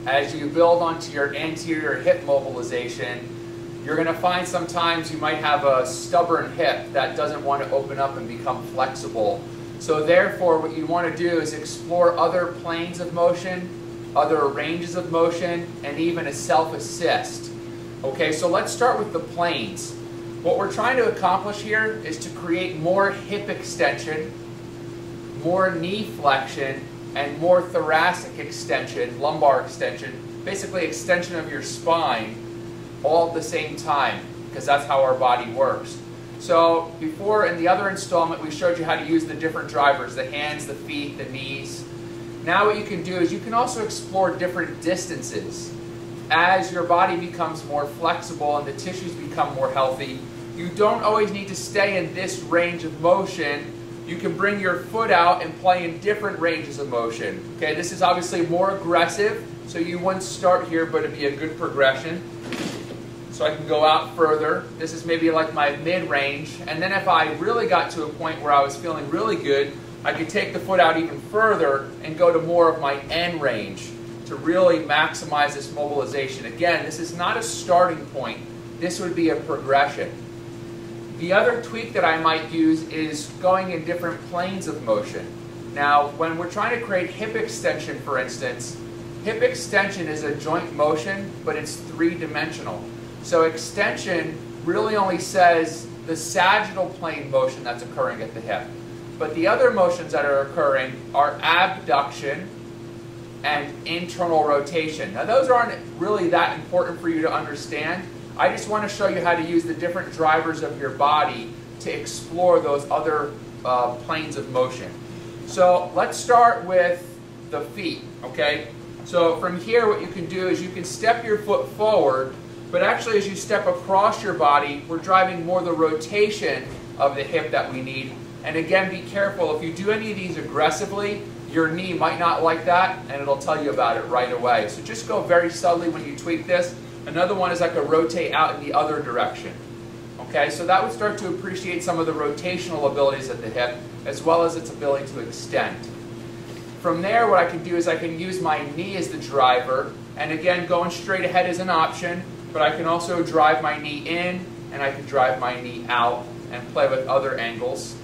as you build onto your anterior hip mobilization, you're going to find sometimes you might have a stubborn hip that doesn't want to open up and become flexible. So therefore, what you want to do is explore other planes of motion, other ranges of motion, and even a self-assist. Okay, so let's start with the planes. What we're trying to accomplish here is to create more hip extension, more knee flexion, and more thoracic extension, lumbar extension, basically extension of your spine, all at the same time, because that's how our body works. So before, in the other installment, we showed you how to use the different drivers, the hands, the feet, the knees. Now what you can do is you can also explore different distances. As your body becomes more flexible and the tissues become more healthy, you don't always need to stay in this range of motion. You can bring your foot out and play in different ranges of motion. Okay, this is obviously more aggressive, so you wouldn't start here, but it'd be a good progression. So I can go out further. This is maybe like my mid-range, and then if I really got to a point where I was feeling really good, I could take the foot out even further and go to more of my end range to really maximize this mobilization. Again, this is not a starting point. This would be a progression. The other tweak that I might use is going in different planes of motion. Now, when we're trying to create hip extension, for instance, hip extension is a joint motion, but it's three-dimensional. So extension really only says the sagittal plane motion that's occurring at the hip. But the other motions that are occurring are abduction and internal rotation. Now those aren't really that important for you to understand. I just want to show you how to use the different drivers of your body to explore those other planes of motion. So let's start with the feet, okay? So from here what you can do is you can step your foot forward, but actually as you step across your body, we're driving more the rotation of the hip that we need. And again, be careful. If you do any of these aggressively, your knee might not like that, and it'll tell you about it right away. So just go very subtly when you tweak this. Another one is I could rotate out in the other direction. Okay, so that would start to appreciate some of the rotational abilities of the hip, as well as its ability to extend. From there, what I can do is I can use my knee as the driver, and again, going straight ahead is an option, but I can also drive my knee in, and I can drive my knee out, and play with other angles.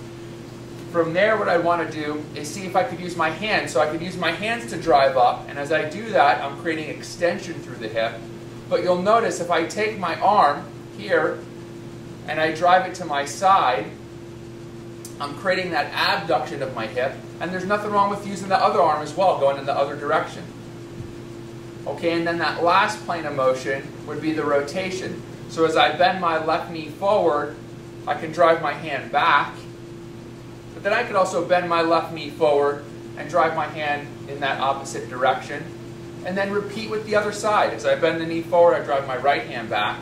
From there, what I want to do is see if I could use my hands. So I could use my hands to drive up, and as I do that, I'm creating extension through the hip. But you'll notice if I take my arm here, and I drive it to my side, I'm creating that abduction of my hip, and there's nothing wrong with using the other arm as well, going in the other direction. Okay, and then that last plane of motion would be the rotation. So as I bend my left knee forward, I can drive my hand back, but then I could also bend my left knee forward and drive my hand in that opposite direction, and then repeat with the other side. As I bend the knee forward, I drive my right hand back,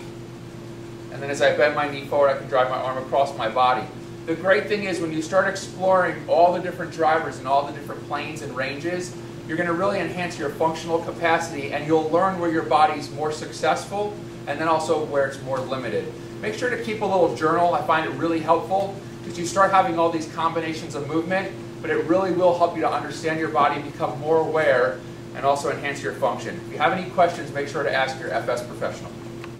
and then as I bend my knee forward, I can drive my arm across my body. The great thing is when you start exploring all the different drivers and all the different planes and ranges, you're going to really enhance your functional capacity, and you'll learn where your body's more successful and then also where it's more limited. Make sure to keep a little journal. I find it really helpful because you start having all these combinations of movement, but it really will help you to understand your body, become more aware, and also enhance your function. If you have any questions, make sure to ask your FS professional.